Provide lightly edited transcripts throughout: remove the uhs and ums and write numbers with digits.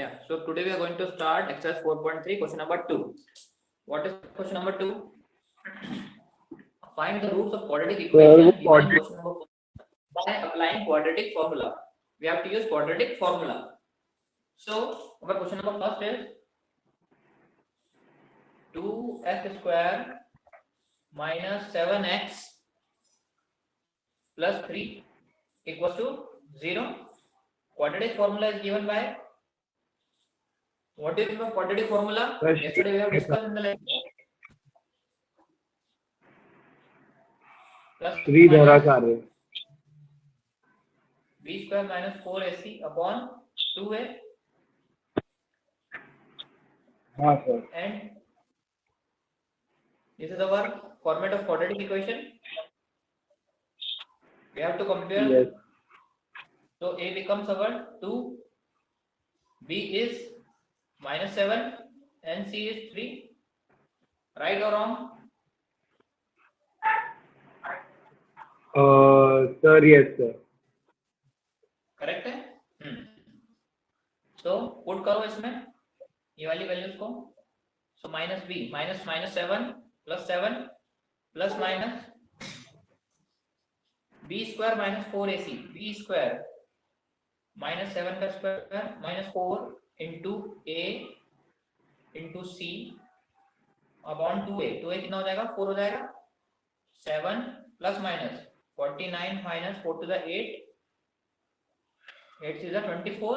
Yeah, so today we are going to start exercise 4.3, question number 2. What is question number 2? Find the roots of quadratic equation given in question number 4 by applying quadratic formula. We have to use quadratic formula. So our question number first is 2x square minus 7x plus 3 equals to 0. Quadratic formula is given by, what is the quadratic formula? Yesterday we have discussed in the lecture. Plus त्रिधराचार्य b square minus 4ac upon 2a. हाँ sir. And this is our format of quadratic equation. We have to compare. Yes. So a becomes our 2, b is minus 7 and c is 3. Right or wrong? Sir, yes sir. Correct है. तो put करो इसमें ये वाली values को. So minus B minus minus 7 plus minus B square minus 4ac. B square minus 7 का square minus 4 into A into C upon 2a. 2a कितना हो जाएगा? 4 हो जाएगा. 7 plus minus 49 minus 4 to the 8. 8 is the 24.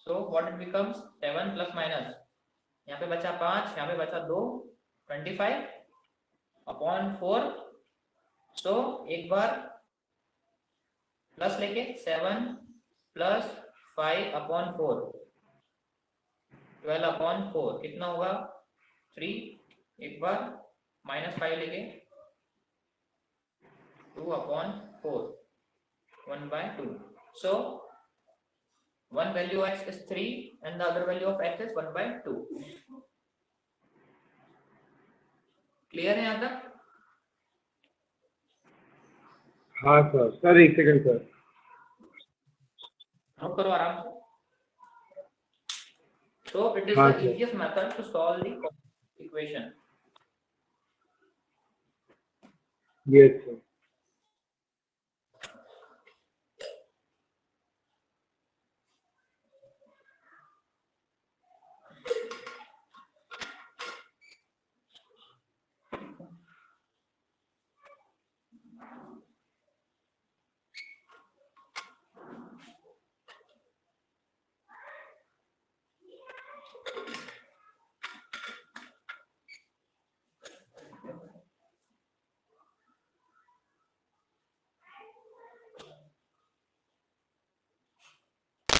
So what it becomes? 7 plus minus. यहाँ पे बचा 5, यहाँ पे बचा 2, 25 अपॉन 4. So एक बार प्लस लेके 7 प्लस 5 अपॉन 4 12 अपॉन 4 कितना होगा? 3. एक बार माइनस 5 लेके 2 upon 4 1 by 2. So one value of x is 3 and the other value of x is 1 by 2. Clear है यहाँ तक? हाँ सर. सर एक सेकंड सर. नोट करो आराम से. So it is हाँ, the easiest method to solve the equation. Yes sir.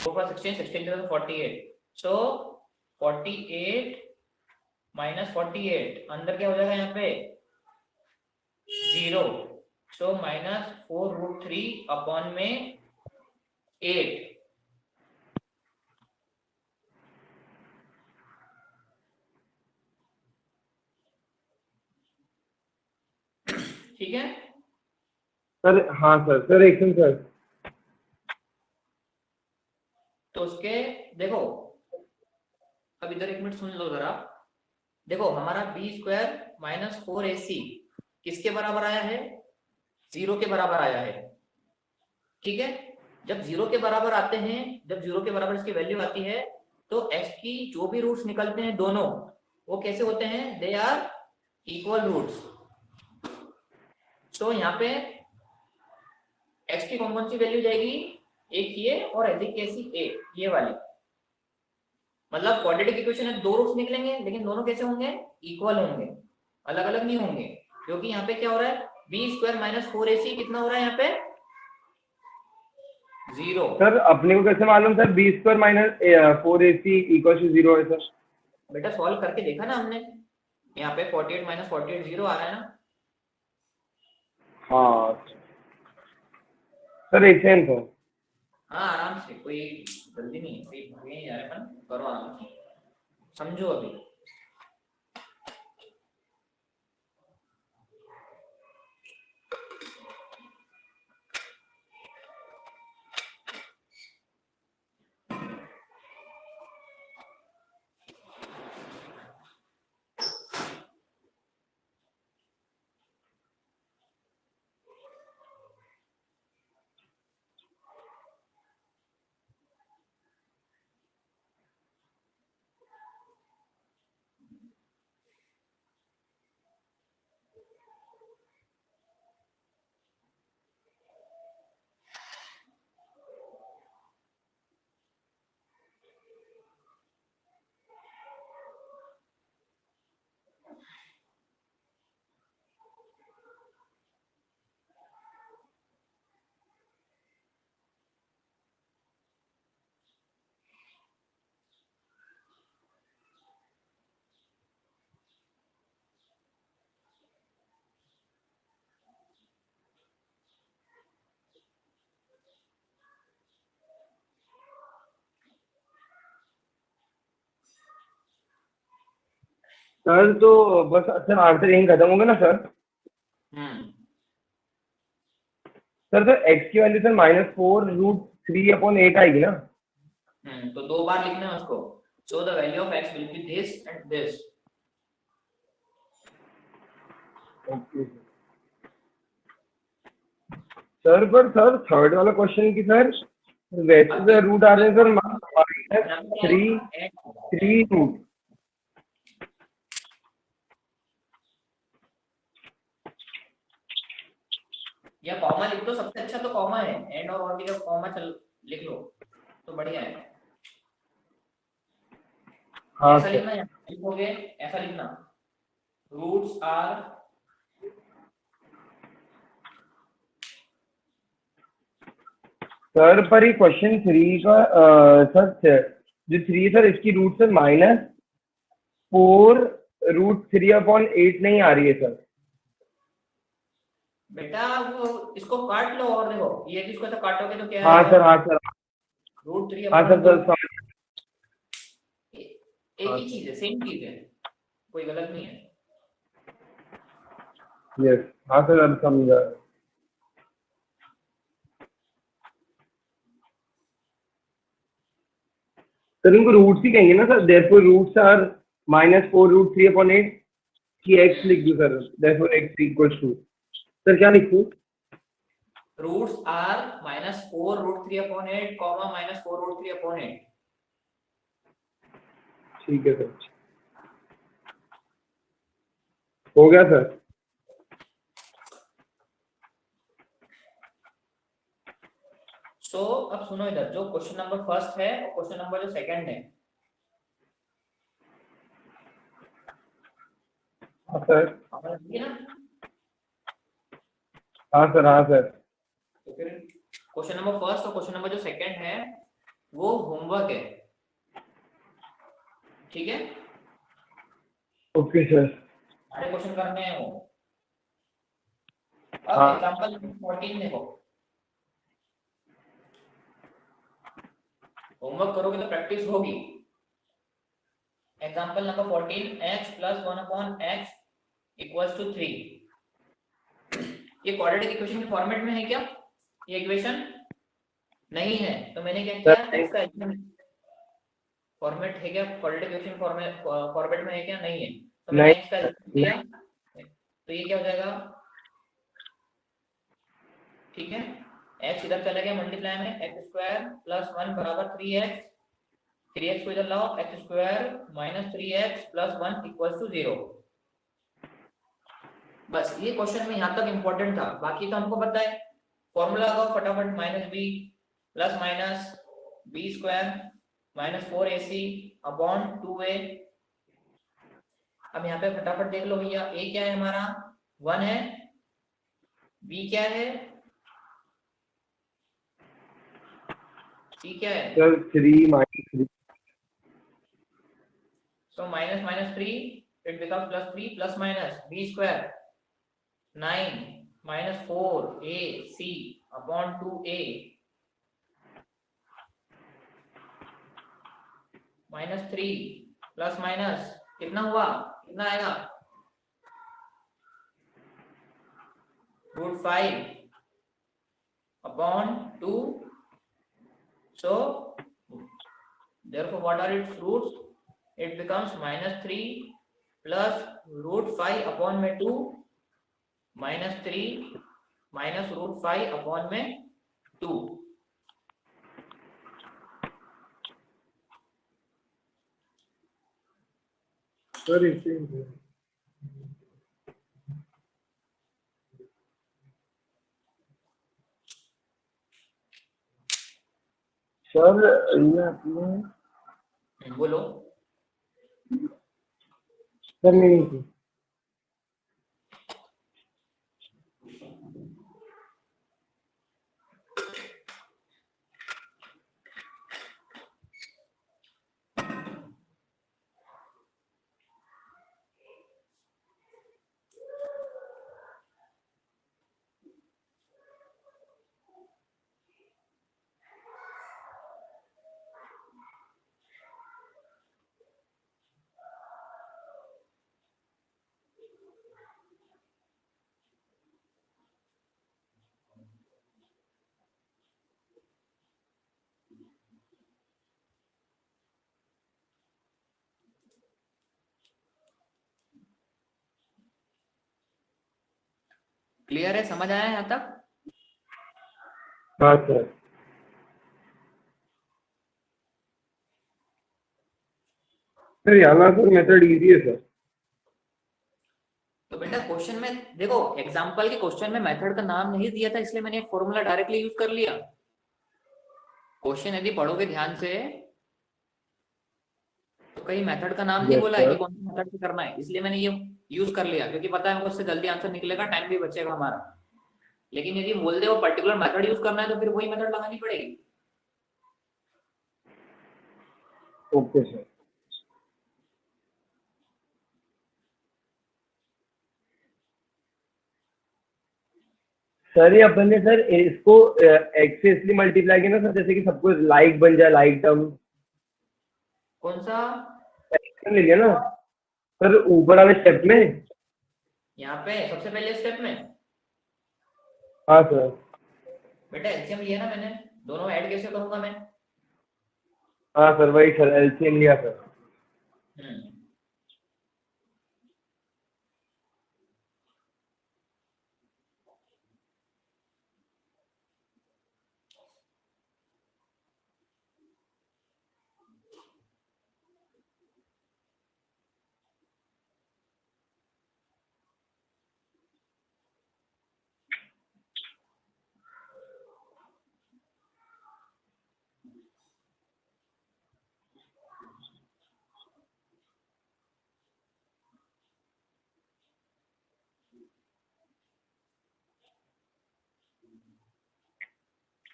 Four 16 to the 48. So 48 minus 48 अंदर क्या हो जाएगा यहाँ पे? 0. So minus 4 root 3 upon में 8. ठीक है सर. हाँ सर. सर एक सेकंड सर. तो उसके देखो अब इधर एक मिनट सुन लो जरा. देखो हमारा बी स्क्वायर माइनस 4ac किसके बराबर आया है? 0 के बराबर आया है. ठीक है. जब 0 के बराबर आते हैं, जब 0 के बराबर इसकी वैल्यू आती है तो x की जो भी रूट्स निकलते हैं दोनों वो कैसे होते हैं? They are equal roots. तो यहाँ पे x की कौन सी वैल्यू जाएगी? एक ये और कैसी एक ये वाली. मतलब क्वाड्रेटिक इक्वेशन में दो रूट्स निकलेंगे लेकिन दोनों कैसे होंगे? इक्वल होंगे, अलग अलग नहीं होंगे. क्योंकि यहाँ पे क्या हो रहा है? बी स्क्वायर माइनस 4ac कितना हो रहा है यहाँ पे? 0. सर अपने को कैसे मालूम sir B square minus 4ac equal to 0 है सर? बेटा सॉल्व करके देखा ना हमने. यहाँ पे 48 माइनस 48 0 आ रहा है ना. हाँ सर. एक सेकंड सर. हाँ आराम से, कोई जल्दी नहीं है. अपन करो आराम से, समझो अभी. सर तो बस सर आंसर यहीं खत्म होगा ना सर? हम्म सर तो एक्स की वैल्यू सर -4√3/8 आएगी ना? तो 2 बार लिखना है उसको। So the value of x will be this and this. Okay sir, पर सर थर्ड वाला क्वेश्चन की सर वैसे अब सर रूट आ रहे हैं सर यहाँ पे क्या थ्री आएगा? Three root. या कॉमा लिख दो, सबसे अच्छा तो कॉमा है। एंड और की जब कॉमा चल लिख लो तो बढ़िया है। हाँ ऐसा सर। लिखना, यहाँ लिखोगे ऐसा लिखना, रूट्स आर सर पर ये क्वेश्चन 3 का सर जो 3 सर इसकी रूट सर -4√3/8 नहीं आ रही है सर। बेटा वो इसको काट लो और देखो, ये जिसको तो काटोगे तो क्या हाँ आएगा? सर, हाँ सर, रूट थ्री हाँ अपॉन सर, टू। सर समझ। एक हाँ ही चीज है, सेम चीज है, कोई गलत नहीं है। यस, हाँ सर अब समझा। सर इनको रूट्स ही कहेंगे ना सर, देयरफॉर रूट्स आर -4√3/8 की एक्स लिख दूं sir, therefore X equals to sir क्या लिखूं? Roots are -4√3/8 comma -4√3/8। ठीक है सर, हो गया सर। सो अब सुनो इधर, जो क्वेश्चन नंबर फर्स्ट है और क्वेश्चन नंबर जो सेकंड है, हाँ सर, हमारा ठीक है ना? हाँ सर, हाँ सर। तो फिर क्वेश्चन नंबर फर्स्ट और क्वेश्चन नंबर जो सेकंड है वो होमवर्क है, ठीक है? Okay sir. सारे क्वेश्चन करने हैं वो। अब हाँ एग्जांपल 14 देखो, होमवर्क करोगे तो प्रैक्टिस होगी। Example number 14, x + 1/x = 3। ये क्वाड्रेटिक इक्वेशन के फॉर्मेट में है क्या ये इक्वेशन? नहीं है, तो मैंने क्या किया, सर, इसका फॉर्मेट है क्या क्वाड्रेटिक इक्वेशन फॉर्मेट में है क्या? नहीं है, तो नहीं मैंने इसका नहीं। किया। तो ये क्या हो जाएगा? ठीक है, x इधर चला गया मल्टीप्लाई में, x² + 1 = 3x। 3x को इधर लाओ, x² - 3x + 1 = 0। बस ये क्वेश्चन में यहाँ तक इंपॉर्टेंट था, बाकी तो हमको पता है। फॉर्मूला लगाओ फटाफट, -b + -b² - 4ac/2a। अब यहाँ पे फटाफट देख लो भैया, a क्या है हमारा? 1 है। b क्या है? c क्या है? Sir 3 - 3। So -3, it becomes +3 + -b², 9 - 4ac/2a -3 plus minus कितना हुआ? कितना आएगा? √5/2। So therefore what are its roots? It becomes -3 plus √5/2 -3 minus √5/2। Sir इसे सर ये आपने बोलो। सर नहीं। क्लियर है, समझ आया यहाँ तक? हाँ सर। सर यहाँ सर मेथड इजी है सर। तो बेटा क्वेश्चन में देखो, एग्जांपल के क्वेश्चन में मेथड का नाम नहीं दिया था, इसलिए मैंने एक फॉर्मूला डायरेक्टली यूज कर लिया। क्वेश्चन यदि पढ़ोगे ध्यान से तो कहीं मेथड का नाम नहीं यस बोला है कि सर। कौन सी मेथड से करना है, इसलिए मैंने ये यूज कर लिया क्योंकि पता है हमको उससे जल्दी आंसर निकलेगा, टाइम भी बचेगा हमारा। लेकिन यदि बोल दे वो पर्टिकुलर मेथड यूज करना है तो फिर वही मेथड लगानी पड़ेगी। Okay sir. सर ये अपन ने सर इसको एक्स से इसलिए मल्टीप्लाई किया ना सर, जैसे कि सबको लाइक बन जाए, लाइक टर्म कौन सा? ले लिया ना सर ऊपर वाले स्टेप में। यहाँ पे सबसे पहले स्टेप में हाँ सर। बेटा एलसीएम लिया ना मैंने, दोनों ऐड कैसे करूंगा मैं? हाँ सर वही सर, एलसीएम लिया सर। हम्म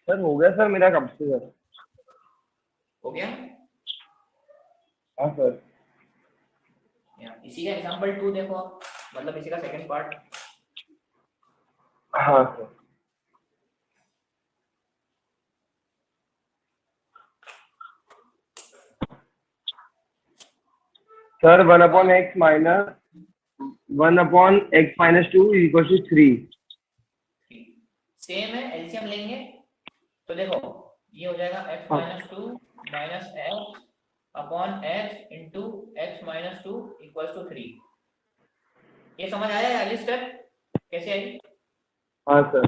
सर हो गया सर मेरा कब से सर। हो गया। हाँ सर। इसी का एग्जांपल 2 देखो आप, मतलब इसी का सेकंड पार्ट। हाँ सर। Sir 1/x-1/x-2 = 3। सेम है, एलसीएम लेंगे तो देखो ये हो जाएगा x हाँ minus 2 minus x upon x into x minus 2 equals to 3। ये समझ आया है? अगली स्टेप कैसे आई? हाँ सर।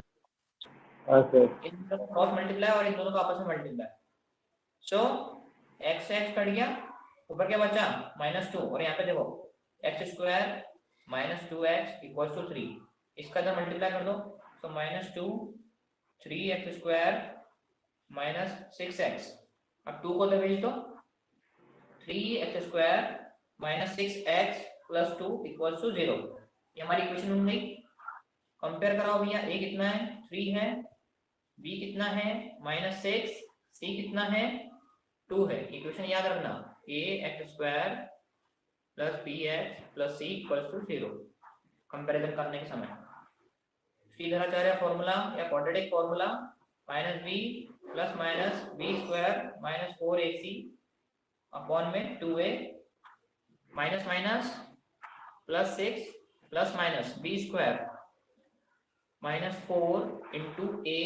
हाँ सर। इन दोनों को क्रॉस मल्टीप्लाई और इन दोनों को आपस में multiply. So X X cut गया, ऊपर क्या बचा? -2। और यहाँ पे देखो X square minus 2x equals to 3, इसका इधर मल्टीप्लाई कर दो। सो -2 3x स्क्वायर माइनस 6x, अब 2 को तो भेज दो। 3x square minus 6x plus 2 equals to 0। ये हमारी इक्वेशन बन गई। कंपेयर कराओ भैया, a कितना है? 3 है, b कितना है? -6, c कितना है? 2 है। इक्वेशन याद रखना, a X square plus B X plus C equals to 0 comparison करने के समय। श्रीधराचार्य फॉर्मूला या quadratic formula -b plus minus B square minus 4ac upon में 2a minus minus plus 6 plus minus B square minus 4 into a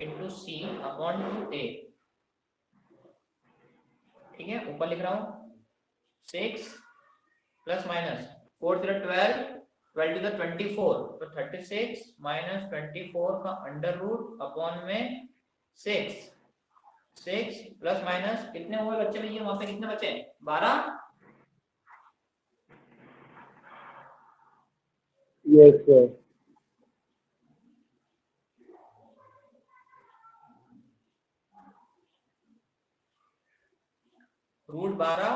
into C upon 2a। ठीक है, ऊपर लिख रहा हूं 6 प्लस माइनस 4 × 12, 12 to the 24, तो 36 माइनस 24 का अंडर रूट अपॉन में 6 प्लस माइनस कितने हुए बच्चे भैया? वहां पे कितने बचे? 12। Yes sir. रूट 12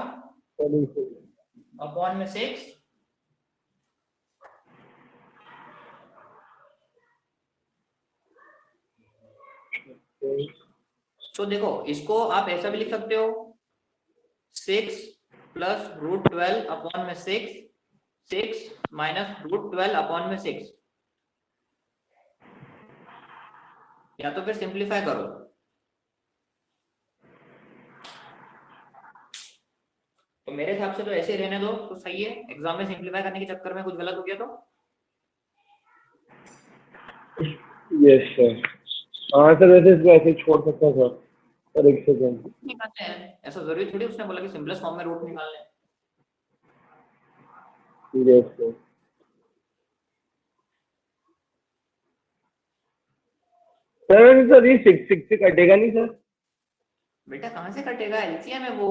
अपॉन में 6। तो देखो इसको आप ऐसा भी लिख सकते हो, 6 प्लस रूट 12 अपॉन में 6 माइनस रूट 12 अपॉन में 6, या तो फिर सिंप्लीफाई करो। तो मेरे हिसाब से तो ऐसे ही रहने दो तो सही है, एग्जाम में सिंप्लीफाई करने के चक्कर में कुछ गलत हो गया तो। Yes sir. हाँ सर वैसे इसको ऐसे छोड़ सकता सर। सर एक सेकंड निकालते हैं, ऐसा जरूरी थोड़ी उसने बोला कि सिंपलेस्ट फॉर्म में रूट निकालने हैं। Yes sir. सर ये 6 से कटेगा नहीं सर? बेटा कहाँ से कटेगा, एलसीएम है वो,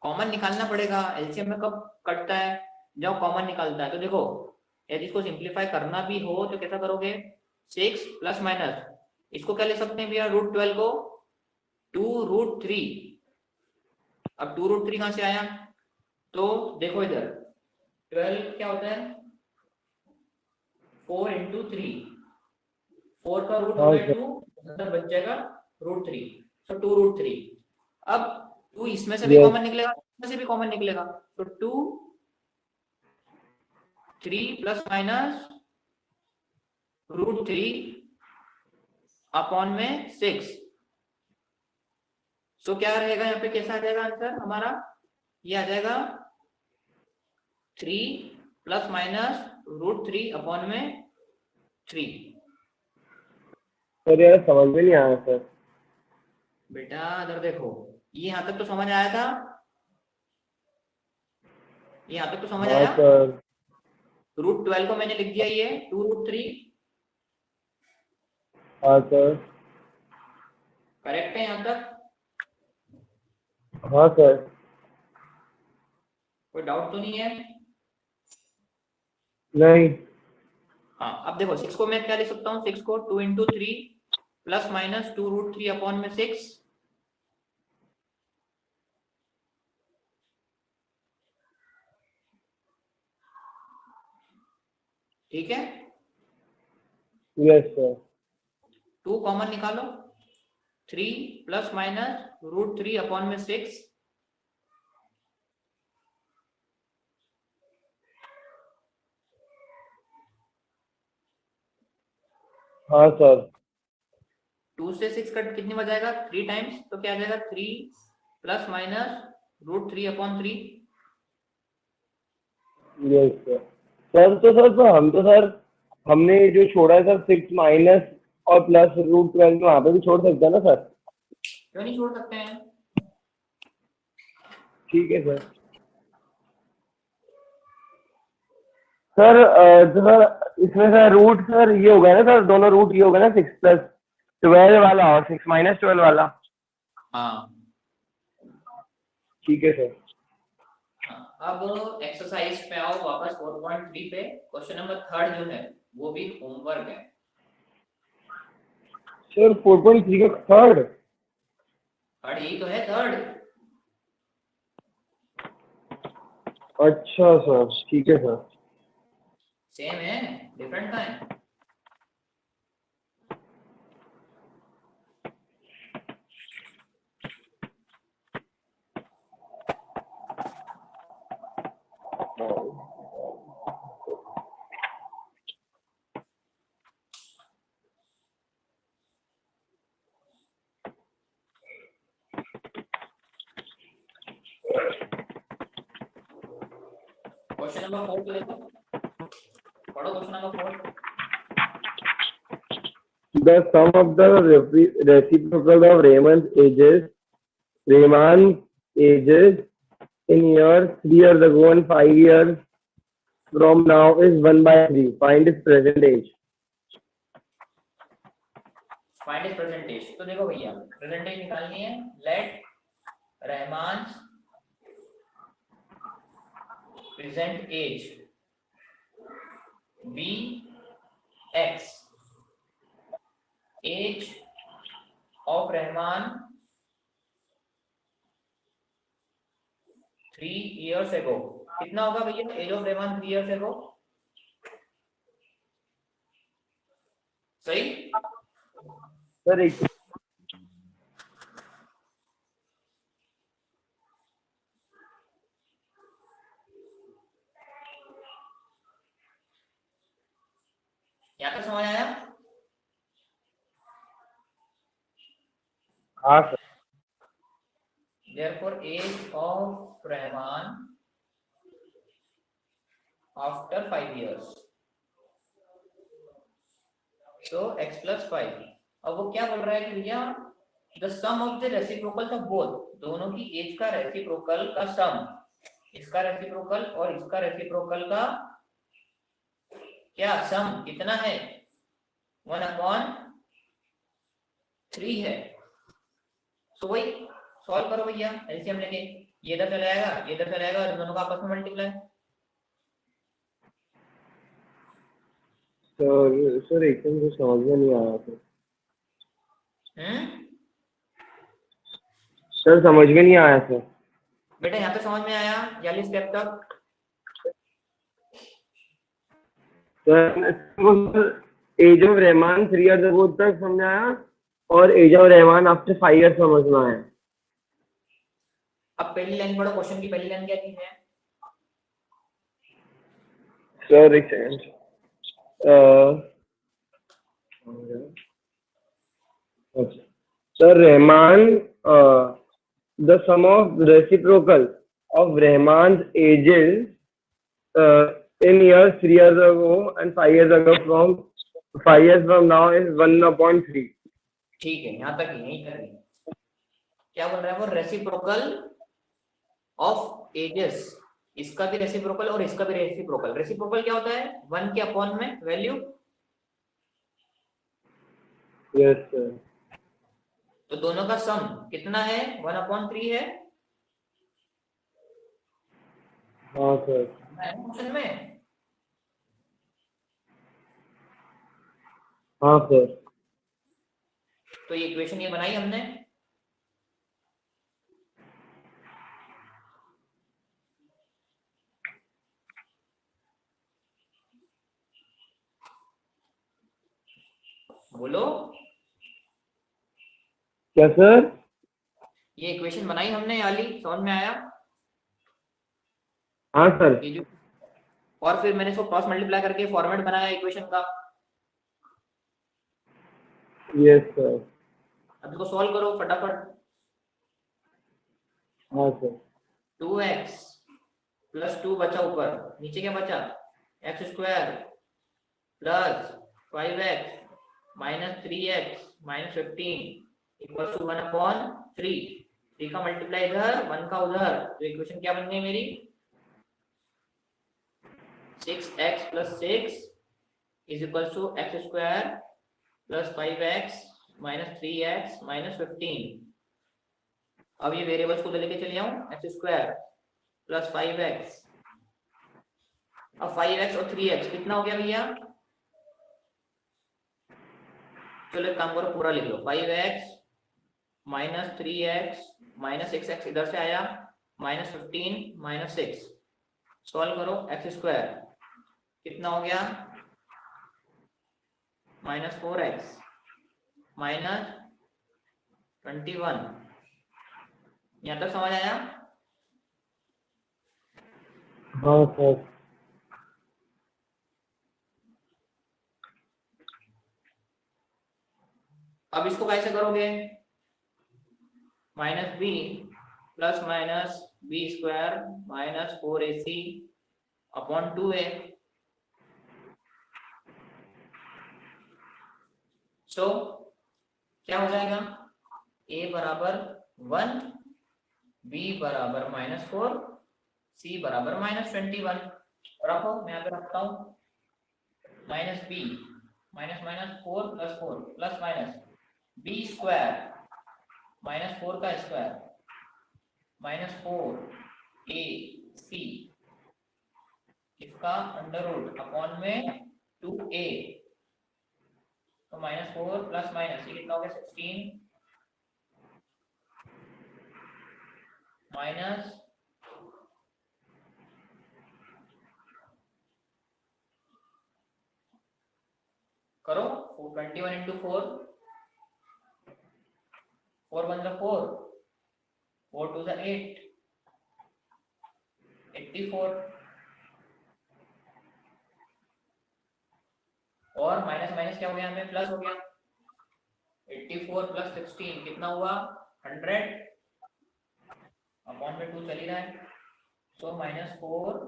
कॉमन निकालना पड़ेगा। एलसीएम में कब कटता है, जब कॉमन निकालता है। तो देखो यदि इसको सिंप्लीफाई करना भी हो तो कैसा करोगे, 6 प्लस माइनस, इसको क्या ले सकते हैं भैया, √12 को 2√3। अब 2√3 कहाँ से आया, तो देखो इधर 12 क्या होता है, 4 × 3, 4 का रूट हाँ होता है सर। 2, मतलब बच जाएगा √3, तो 2√3। अब 2 इसमें से भी यस। कॉमन निकलेगा, इसमें से भी कॉमन निकलेगा, तो 2 3 प्लस माइनस √3 अपॉन में 6। सो क्या रहेगा यहाँ पे, कैसा आ जाएगा आंसर हमारा, ये आ जाएगा 3 प्लस माइनस √3 अपॉन में 3। सर यार समझ में नहीं आया सर। बेटा इधर देखो, ये यहाँ तक तो समझ आया था, ये यहाँ तक तो समझ हाँ आया। सर। √12 को मैंने लिख दिया ये 2√3, हाँ सर। करेक्ट है यहाँ तक, हाँ सर। कोई डाउट तो नहीं है। नहीं। हाँ अब देखो 6 को मैं क्या लिख सकता हूँ, 6 को 2 × 3 प्लस माइनस 2√3 अपॉन में 6। ठीक है, यस सर। 2 कॉमन निकालो, 3 प्लस माइनस √3 अपॉन में 6। हाँ सर। 2 से 6 कट कितनी बजाएगा, 3 टाइम्स, तो क्या आ जाएगा 3 plus minus √3 upon 3। Yes sir. Sir हम तो सर हमने जो छोड़ा है सर 6 माइनस और प्लस √12 वहां पे भी छोड़ सकते हैं ना सर? क्यों नहीं छोड़ सकते हैं। ठीक है सर। सर तो सर इसमें सर रूट सर ये होगा ना सर, दोनों रूट ये होगा ना 6+12 वाला और 6 - 12 वाला। हाँ ठीक है सर। अब एक्सरसाइज पे आओ वापस, 4.3 पे क्वेश्चन नंबर 3 जो है वो भी होमवर्क है। सर 4.3 का थर्ड? थर्ड यही तो है, थर्ड। अच्छा सर, ठीक है सर। सेम है, डिफरेंट का है। क्वेश्चन नंबर 4 को देखो, पढ़ो question number 4। The sum of the reciprocal of Raymond's ages in years 3 years ago and 5 years from now is 1/3. Find his present age. Find is present age, तो देखो भैया present age निकालनी है। Let Rahman present age be x, age of Rahman 3 years ago। कितना होगा भैया age of Rahman 3 years ago, सही। Sir एक यहाँ तक समझ आया। हाँ sir. therefore age of Rahman after 5 years, so x plus 5। अब वो क्या बोल रहा है कि भैया the sum of the reciprocal of both, दोनों की एज का रेसिप्रोकल का सम, इसका रेसिप्रोकल और इसका रेसिप्रोकल का क्या सम कितना है, 1/3 3 है। तो वही सॉल्व करो भैया, एलसीएम लेके, ये इधर चला जाएगा, ये इधर चला जाएगा, और दोनों का आपस में मल्टीप्लाई। सर एकदम से समझ में नहीं आया सर, समझ में नहीं आया सर। बेटा यहाँ पे समझ में आया 42 स्टेप तक? Sir age of Rahman 3 years ago तक समझ आया, और age of Rahman after 5 years समझ में आया। अब पहली लाइन पढ़ो, क्वेश्चन की पहली लाइन क्या चीज है? सर एक second. Sir Rahman, the sum of reciprocal of Rahman's ages in years 3 years ago and 5 years ago from 5 years from now is 1/3। ठीक है, यहाँ तक ही, यहीं तक ही। क्या बोल रहा है वो? रेसिप्रोकल ऑफ एजेस, इसका भी रेसिप्रोकल और इसका भी रेसिप्रोकल। रेसिप्रोकल क्या होता है? 1 के अपॉन में वैल्यू। Yes sir. तो दोनों का सम कितना है? 1/3 है। हाँ सर। क्वेश्चन में हाँ सर। तो ये इक्वेशन ये बनाई हमने। बोलो, क्या सर? ये इक्वेशन बनाई हमने वाली, समझ में आया? हाँ सर। ये जो, और फिर मैंने इसको क्रॉस मल्टीप्लाई करके फॉर्मेट बनाया इक्वेशन का। Yes sir. अब इसको सॉल्व करो फटाफट। हाँ सर। 2x प्लस 2 बचा ऊपर, नीचे क्या बचा? x square plus 5x minus 3x minus 15 equal to 1/3। 3 का मल्टीप्लाई इधर, 1 का उधर, तो इक्वेशन क्या बन गई मेरी? 6x plus 6 is equal to x square plus 5x minus 3x minus 15। अब ये वेरिएबल्स को लेके चले जाऊं, x स्क्वायर प्लस 5x, अब 5x और 3x कितना हो गया भैया? चलो एक काम करो, पूरा लिख लो। 5x minus 3x minus 6x इधर से आया, माइनस 15 माइनस 6, सॉल्व करो। x स्क्वायर कितना हो गया? Minus 4x minus 21। यहाँ तक समझ आया? हाँ सर। अब इसको कैसे करोगे? Minus B plus minus B square minus 4ac upon 2a। So क्या हो जाएगा? a बराबर 1, b बराबर -4, c बराबर -21। रखो, मैं यहाँ पे रखता हूँ। Minus B minus minus 4 plus 4 plus minus B square minus 4 का स्क्वायर माइनस 4 ए सी, इसका अंडर रूट अपॉन में 2a। तो -4 प्लस माइनस ये कितना हो गया? 16 माइनस करो 21 इंटू 4, 4 1 4, 4 2 8, 84। और माइनस माइनस क्या हो गया? हमें प्लस हो गया। 84 प्लस 16 कितना हुआ? 100 अपॉन में 2 चल ही रहा है। सो -4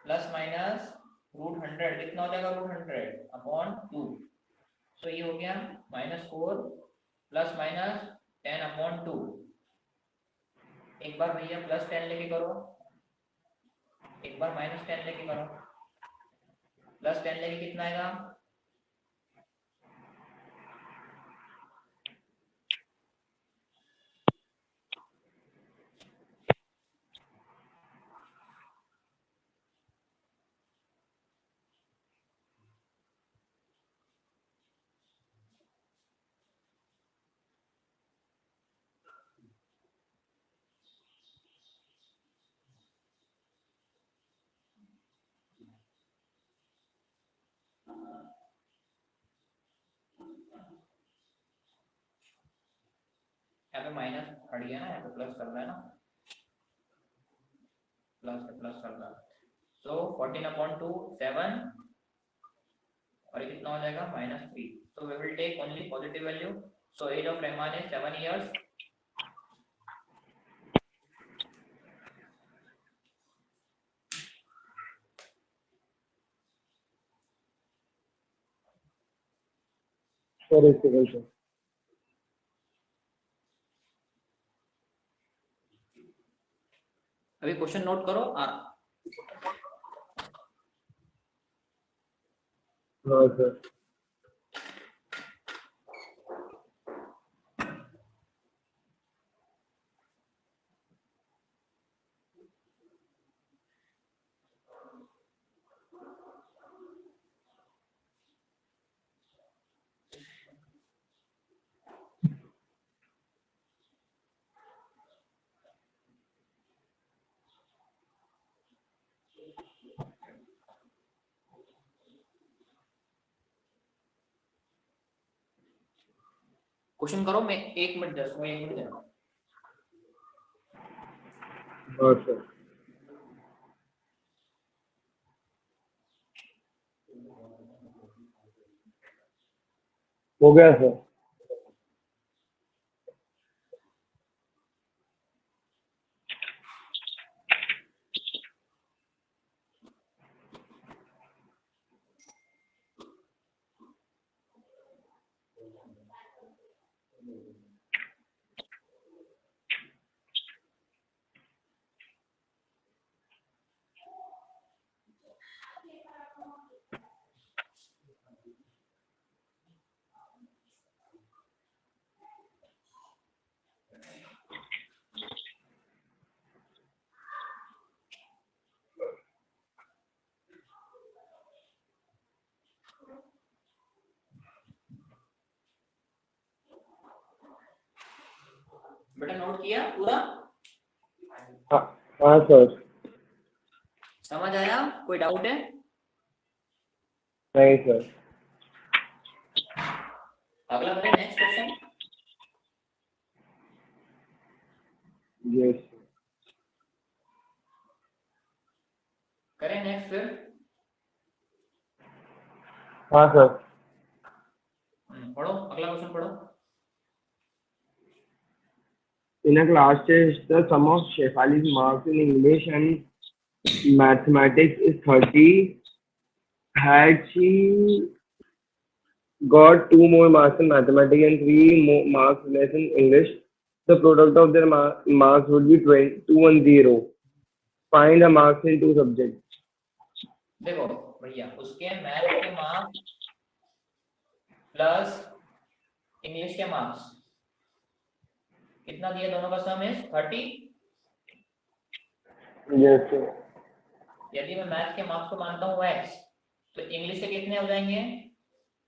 प्लस माइनस √100 कितना हो जाएगा? √100 अपॉन 2। सो ये हो गया -4 प्लस माइनस 10 अपॉन 2। एक बार भैया प्लस 10 लेके करो, एक बार -10 लेके करो। प्लस 10 लेके कितना आएगा? यहाँ पे माइनस हट गया ना, यहाँ पे प्लस कर रहा है ना, प्लस कर रहा है। सो 14/2 7 और ये कितना हो जाएगा -3। So we will take only positive value. So age of Rahman is 7 years। Sir एक सेकंड सर। अभी क्वेश्चन नोट करो। हाँ सर। क्वेश्चन करो, मैं 1 मिनट 1 मिनट देना। हाँ सर। हो गया सर। बेटा नोट किया पूरा? हाँ हाँ सर। समझ आया? कोई डाउट है? नहीं सर। अगला करें, नेक्स्ट क्वेश्चन। यस। करें नेक्स्ट फिर। हाँ सर। पढ़ो, अगला क्वेश्चन पढ़ो। In a class test, the sum of Shephali's marks in English and mathematics is 30. Had she got 2 more marks in mathematics and 3 more marks less in English, the product of their marks would be 210. Find the marks in 2 subjects. देखो भैया, उसके math के marks plus English के marks कितना दिया, दोनों का सम is 30। Yes sir. यदि मैं मैथ के मार्क्स को मानता हूँ x, तो इंग्लिश के कितने हो जाएंगे?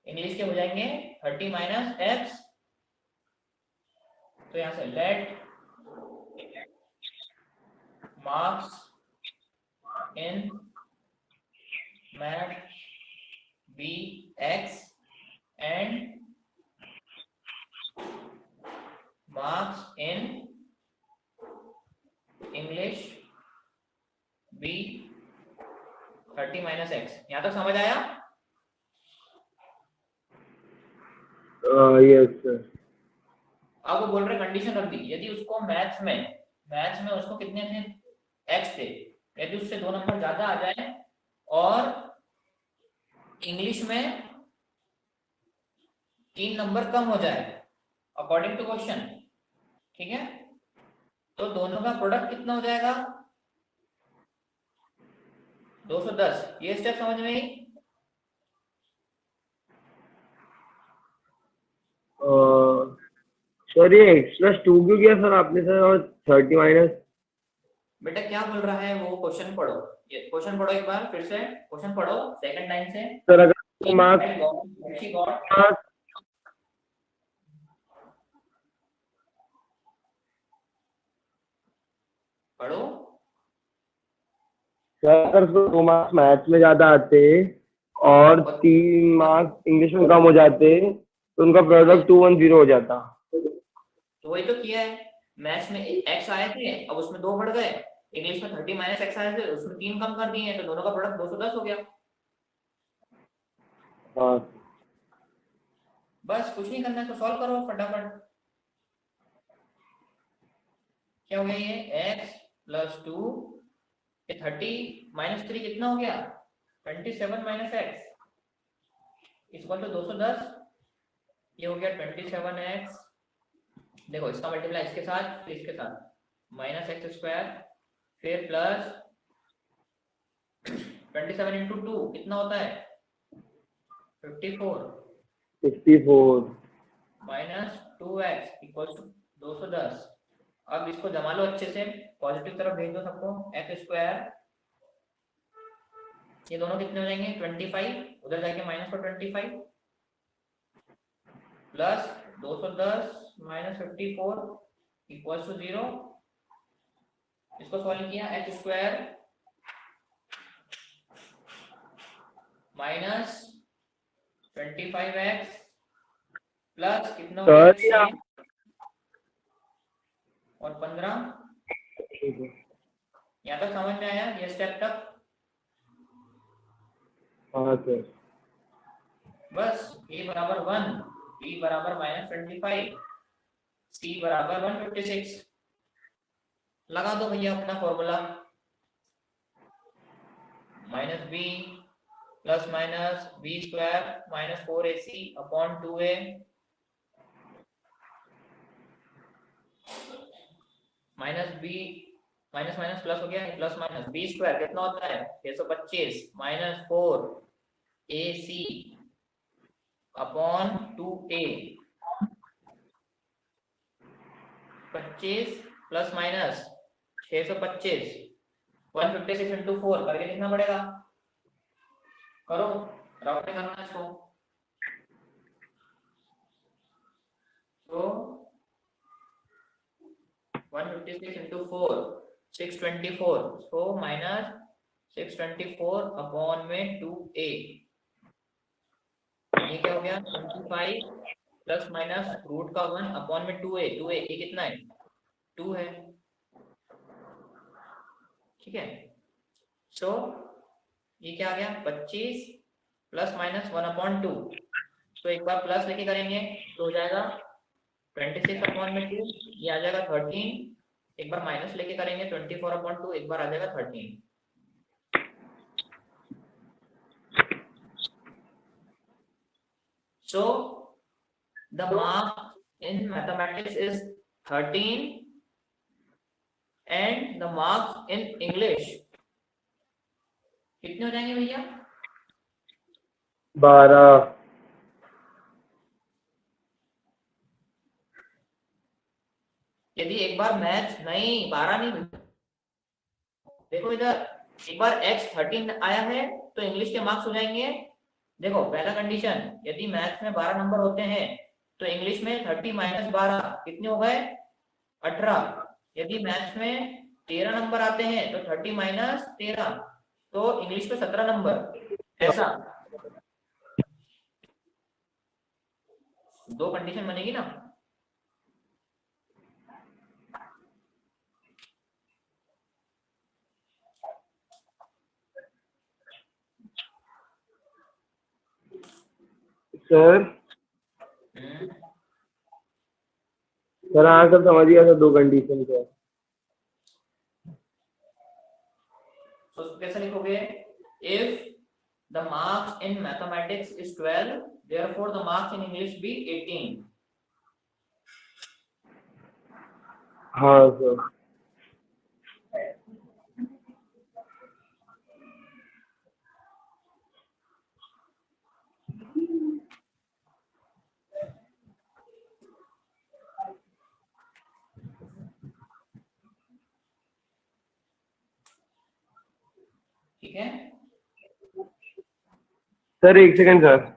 इंग्लिश के हो जाएंगे 30 माइनस x। तो यहाँ से let marks in math be x and marks in English be 30 minus x। यहाँ तक समझ आया? Yes sir. अब वो बोल रहे कंडीशन रख दी, यदि उसको मैथ्स में उसको कितने थे x थे, यदि उससे 2 नंबर ज्यादा आ जाए और इंग्लिश में 3 नंबर कम हो जाए अकॉर्डिंग टू क्वेश्चन, ठीक है, तो दोनों का प्रोडक्ट कितना हो जाएगा? 210। ये स्टेप समझ में आई? सर ये x+2 क्यों किया सर आपने सर, और 30 माइनस? बेटा क्या बोल रहा है वो, क्वेश्चन पढ़ो। ये क्वेश्चन पढ़ो एक बार, फिर से क्वेश्चन पढ़ो सेकंड लाइन से। सर अगर मार्क्स पढ़ो। सर अगर उसको 2 मार्क्स मैथ्स में ज्यादा आते और 3 मार्क्स इंग्लिश में कम हो जाते तो उनका प्रोडक्ट 210 हो जाता। तो वही तो किया है, मैथ्स में x आए थे, अब उसमें 2 बढ़ गए, इंग्लिश में 30 माइनस x आए थे, उसमें 3 कम कर दिए, तो दोनों का प्रोडक्ट 210 हो गया। हाँ बस कुछ नहीं करना है, तो सॉल्व करो फटाफट। क्या हो गया ये x प्लस 2, ये 30 माइनस 3 कितना हो गया 27 माइनस x इक्वल टू 210। ये हो गया 27x, देखो इसका मल्टीप्लाई इसके साथ फिर इसके साथ, माइनस एक्स स्क्वायर फिर प्लस 27 इंटू 2 कितना होता है 54 54 माइनस 2x इक्वल टू 210। अब इसको जमा लो अच्छे से, पॉजिटिव तरफ भेज दो सबको, एक्स स्क्वायर, ये दोनों कितने हो जाएंगे 25, उधर जाके माइनस पर 25 प्लस 210 माइनस 54 इक्वल टू 0। इसको सॉल्व किया, x square minus 25x plus कितना हो गया 6 और 15। यहाँ तक समझ में आया ये स्टेप तक? हाँ सर। बस a बराबर 1, b बराबर माइनस 25, c बराबर 156। लगा दो भैया अपना formula, minus b plus minus b square minus 4ac upon 2a minus b minus minus plus हो गया, प्लस माइनस b स्क्वायर कितना होता है 625 minus 4ac upon 2a, 25 plus minus 625 156 into 4 करके लिखना पड़ेगा। करो, राउंड में करना इसको। तो 156 इंटू 4 624, सो माइनस 624 अपॉन में 2a, ये क्या हो गया 25 प्लस माइनस रूट का 1 अपॉन में 2a, 2a ये कितना है 2 है, ठीक है। सो ये क्या आ गया 25 प्लस माइनस 1 अपॉन 2, तो एक बार प्लस लेके करेंगे तो हो जाएगा 26 अपॉन में 2, ये आ जाएगा 13, एक बार माइनस लेके करेंगे 24 अपॉन 2, एक बार आ जाएगा 13। So the mark in mathematics is 13 and the marks in English कितने हो जाएंगे भैया 12। यदि एक बार मैथ नहीं 12 नहीं, देखो इधर एक बार x 13 आया है तो इंग्लिश के मार्क्स हो जाएंगे, देखो पहला कंडीशन, यदि मैथ्स में 12 नंबर होते हैं तो इंग्लिश में 30 माइनस 12 कितने हो गए 18, यदि मैथ्स में 13 नंबर आते हैं तो 30 माइनस 13 तो इंग्लिश में 17 नंबर, ऐसा 2 कंडीशन बनेगी ना। सर सर हाँ सब समझ गया सर, 2 कंडीशन क्या है। तो कैसे लिखोगे, if the marks in mathematics is 12 therefore the marks in English be 18। हाँ सर। ठीक है सर एक सेकंड सर।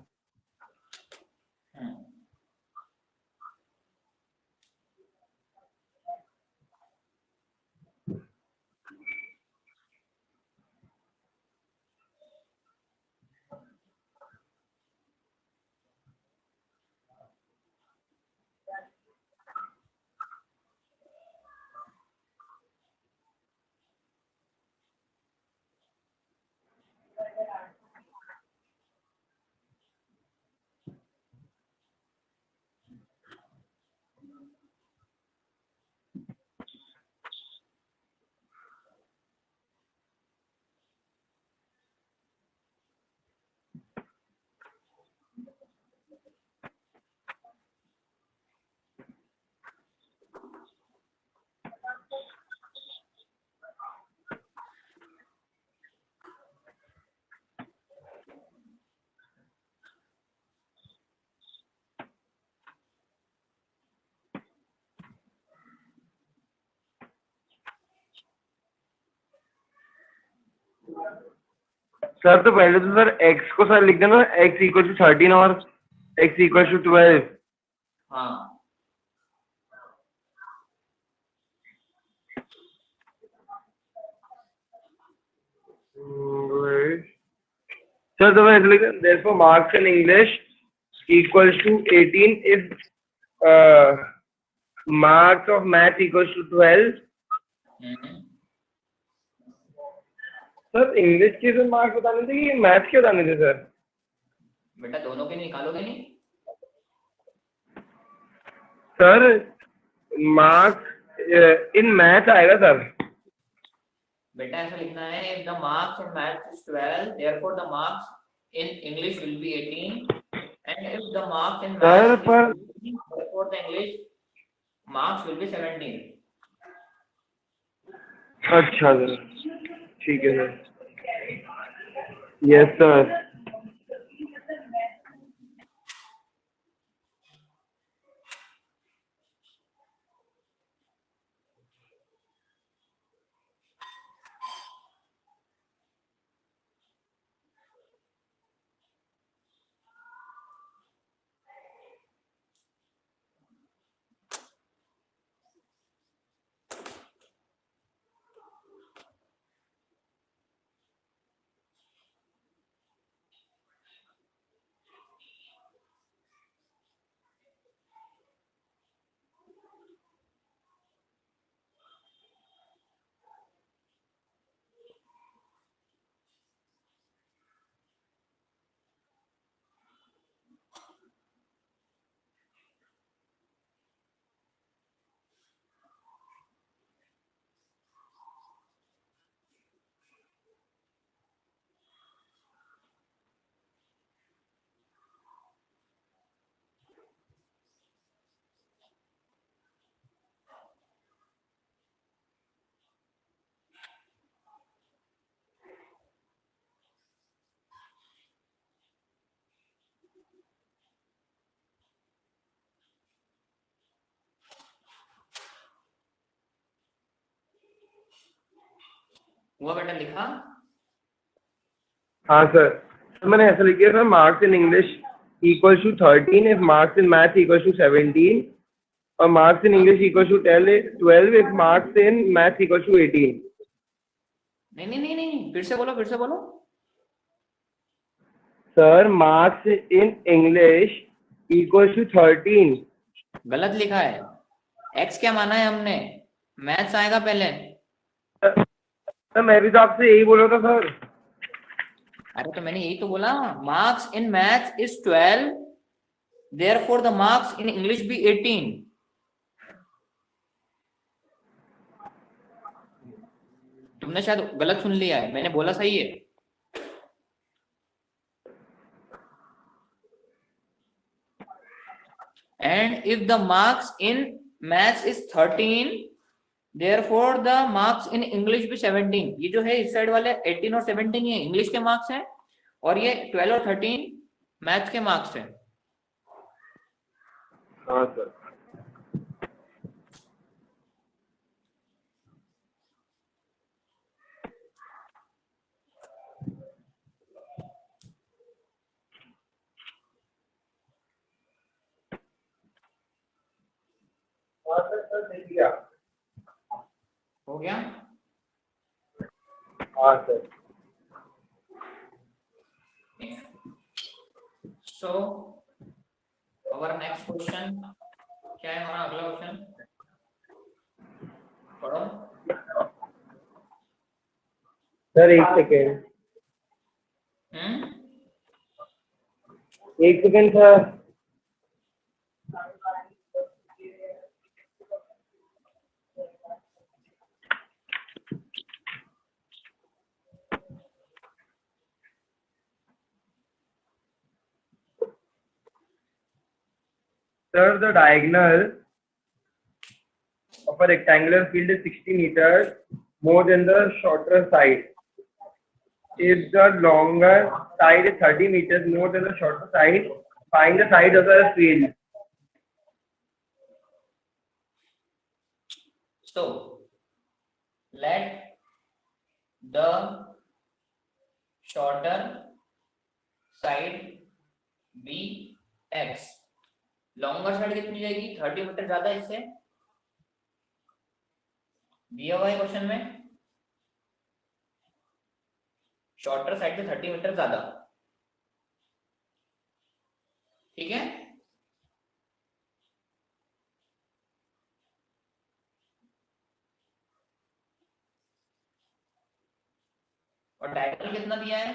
सर तो पहले तो सर x को सर लिख देना, x इक्वल टू 13 और x इक्वल टू 12। हाँ सर तो मैं लिख therefore marks in English equals to 18 if marks of math equals to 12। Sir English के तो मार्क्स बताने थे कि मैथ्स के बताने थे सर? बेटा दोनों के निकालोगे नहीं? सर मार्क्स इन मैथ आएगा सर। बेटा ऐसा लिखना है, if the marks in maths is 12 therefore the marks in English will be 18 and if the marks in maths is 17 therefore the English marks will be 17। अच्छा sir, ठीक है sir. Yes sir. हुआ बेटा, लिखा? हाँ सर, तो मैंने ऐसा लिख दिया sir, marks in English equal to 13 if marks in math equal to 17 और marks in English equal to 12 if marks in math equal to 18। नहीं नहीं नहीं नहीं, फिर से बोलो, फिर से बोलो। Sir marks in English equal to 13। गलत लिखा है, एक्स क्या माना है हमने, मैथ्स आएगा पहले। सर मैं भी तो आपसे यही बोल रहा था सर। अरे तो मैंने यही तो बोला, marks in maths is 12 therefore the marks in English भी 18। तुमने शायद गलत सुन लिया है, मैंने बोला सही है। And if the marks in maths is 13 therefore the marks in English भी 17। ये जो है इस साइड वाले 18 और 17 ये इंग्लिश के मार्क्स हैं और ये 12 और 13 मैथ्स के मार्क्स हैं। हाँ सर। हो गया? हाँ sir. So our next question क्या है हमारा अगला क्वेश्चन? पढ़ो। सर एक सेकेंड, एक second sir. Sir, the diagonal of a rectangular field is 60 meters more than the shorter side. If the longer side is 30 meters more than the shorter side, find the side of the field. So let the shorter side be X, longer side कितनी जाएगी 30 metre ज्यादा इससे दिया हुआ है question में, shorter side से 30 metre ज्यादा, ठीक है। और डायगोनल कितना दिया है,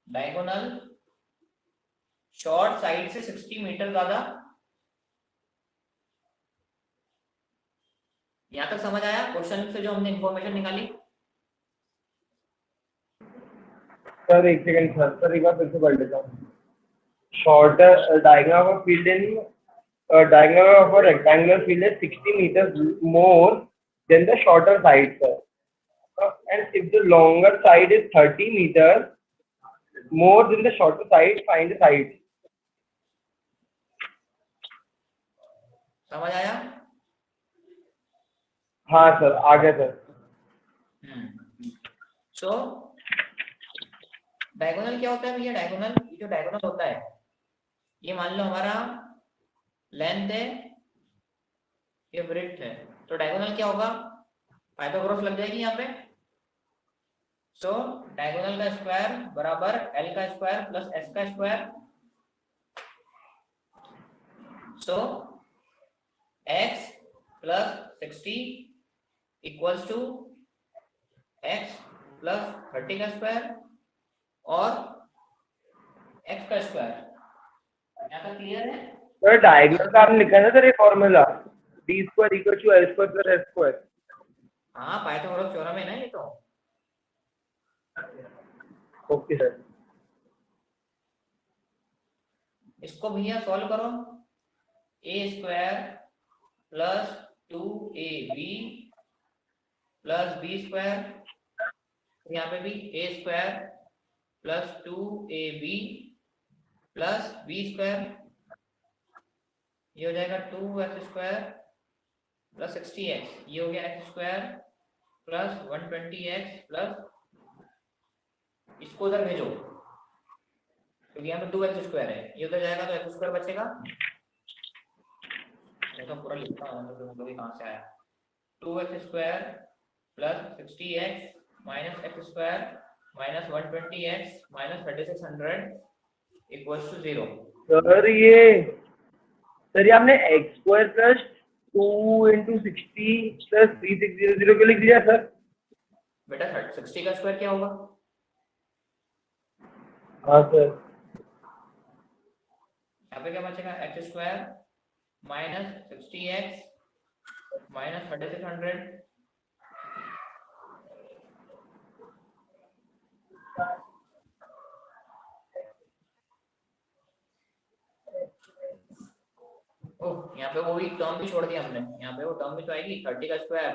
डायगोनल शॉर्ट साइड से 60 मीटर ज्यादा। यहां तक समझ आया क्वेश्चन से जो हमने इंफॉर्मेशन निकाली। सर एक सेकंड सर एक बार फिर से पढ़ लेता हूँ। Shorter diagonal of field in diagonal of a rectangular field is 60 meters more than the shorter side, sir. And if the longer side is 30 meters more than the shorter side, find the side. समझ आया? हाँ sir, आ गया sir. सो diagonal क्या होता है भैया, diagonal जो diagonal होता है ये मान लो हमारा लेंथ है, ये ब्रेड्थ है, तो डायगोनल क्या होगा, पाइथागोरस लग जाएगी यहाँ पे। सो डायगोनल का स्क्वायर बराबर एल का स्क्वायर प्लस एस का square. So x plus 60 equals to x plus 30 का स्क्वायर और x का स्क्वायर। यहाँ तक क्लियर है? सर डायगोनल का आपने लिखा है ना सर, ये formula d square equal to l square plus s square. हाँ पाइथागोरस थ्योरम है ना ये तो। Okay sir. इसको भैया सॉल्व करो, a square plus 2ab plus b square, यहाँ पे भी a square plus 2ab plus b square, ये हो जाएगा 2x स्क्वायर प्लस 60x, ये हो गया x square plus 120x plus, इसको उधर भेजो क्योंकि यहाँ पे 2x स्क्वायर है, ये उधर जाएगा तो x स्क्वायर बचेगा। तो पूरा लिखता हूँ तो भी कहाँ से आया, 2x square plus 60x minus x square minus 120x minus 3600 equals to 0। Sir ये आपने x square plus 2 into 60 plus 3600 क्यों लिख दिया सर? बेटा 60 का स्क्वायर क्या होगा? हाँ सर। यहाँ पे क्या बचेगा, x square minus 60x minus 3600। ओह यहाँ पे वो भी टर्म भी छोड़ दिया हमने, यहाँ पे वो टर्म भी तो आएगी 30 का स्क्वायर,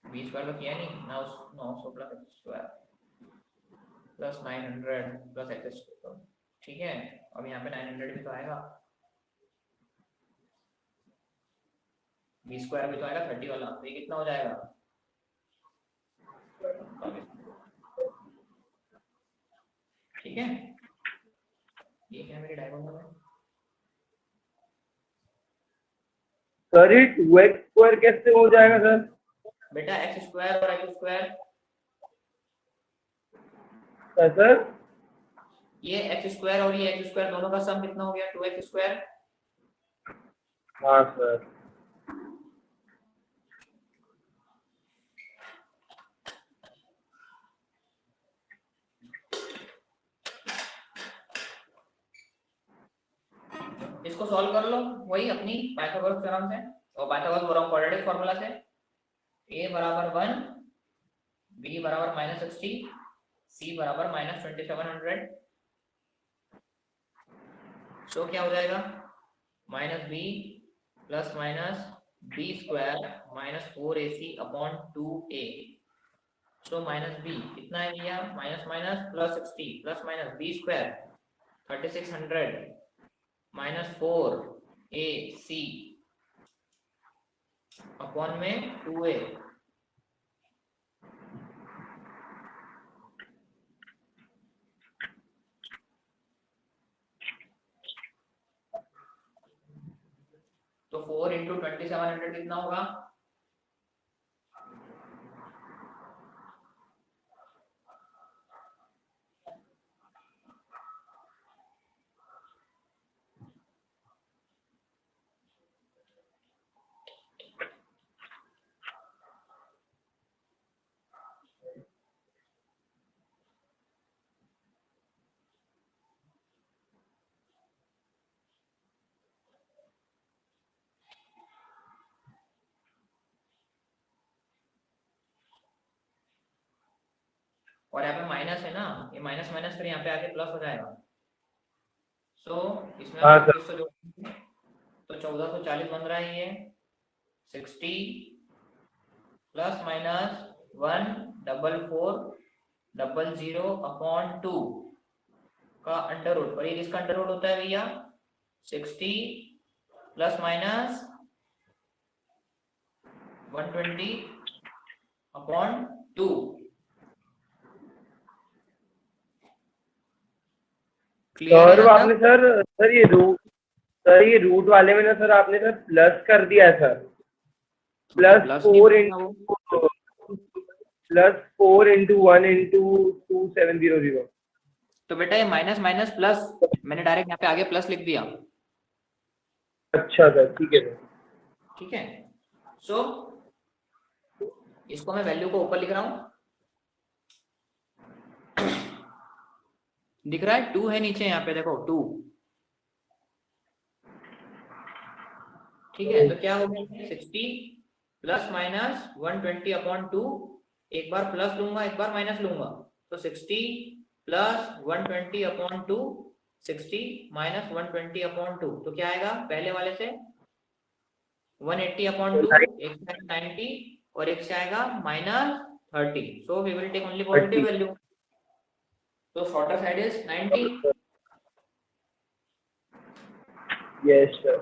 b स्क्वायर तो किया नहीं ना, 900 plus x square plus 900 plus x square, ठीक है। अब यहाँ पे 900 भी तो आएगा, b स्क्वायर भी तो आएगा 30 वाला, तो ये कितना हो जाएगा, ठीक है। ये क्या मेरी डायगोनल है, सर ये 2x स्क्वायर कैसे हो जाएगा सर? बेटा x स्क्वायर और x स्क्वायर, सर ये x स्क्वायर और ये x स्क्वायर दोनों का सम कितना हो गया, 2x स्क्वायर। हाँ सर। इसको सॉल्व कर लो वही अपनी पाइथागोरस थ्योरम से और पाइथागोरस क्वाड्रेटिक फार्मूला से, a बराबर 1, b बराबर माइनस 60, c बराबर माइनस 2700। सो क्या हो जाएगा, minus b plus minus b square minus 4ac upon 2a। So minus b कितना है भैया, minus minus plus 60 plus minus b square 3600 minus 4ac upon में 2a। So 4 into 2700 कितना होगा? और यहाँ पे माइनस है ना, ये माइनस माइनस फिर यहाँ पे आके प्लस हो जाएगा। सो इसमें हाँ, हम 2500 जोड़ेंगे तो 1440 बन रहा है ये 60 प्लस माइनस 14400 अपॉन 2 का अंडर रूट, और ये किसका अंडर रूट होता है भैया? 60 plus minus 120 upon 2। Clear sir है आपने ये रूट वाले में ना सर आपने सर प्लस कर दिया है सर, +4 into 1 into 2700। तो बेटा ये माइनस माइनस प्लस, मैंने डायरेक्ट यहाँ पे आगे प्लस लिख दिया। अच्छा सर, ठीक है सर। ठीक है, सो इसको मैं वैल्यू को ऊपर लिख रहा हूं, दिख रहा है 2 है नीचे, यहाँ पे देखो 2। ठीक है, तो क्या हो गया 60 प्लस माइनस 120 अपॉन 2, एक बार प्लस लूंगा एक बार माइनस लूंगा, तो 60 प्लस 120 अपॉन 2, 60 माइनस 120 अपॉन 2, तो क्या आएगा? पहले वाले से 180 अपॉन 2, एक से 90 और एक से आएगा -30। So we will take only positive value, तो shorter side is 90। Yes sir.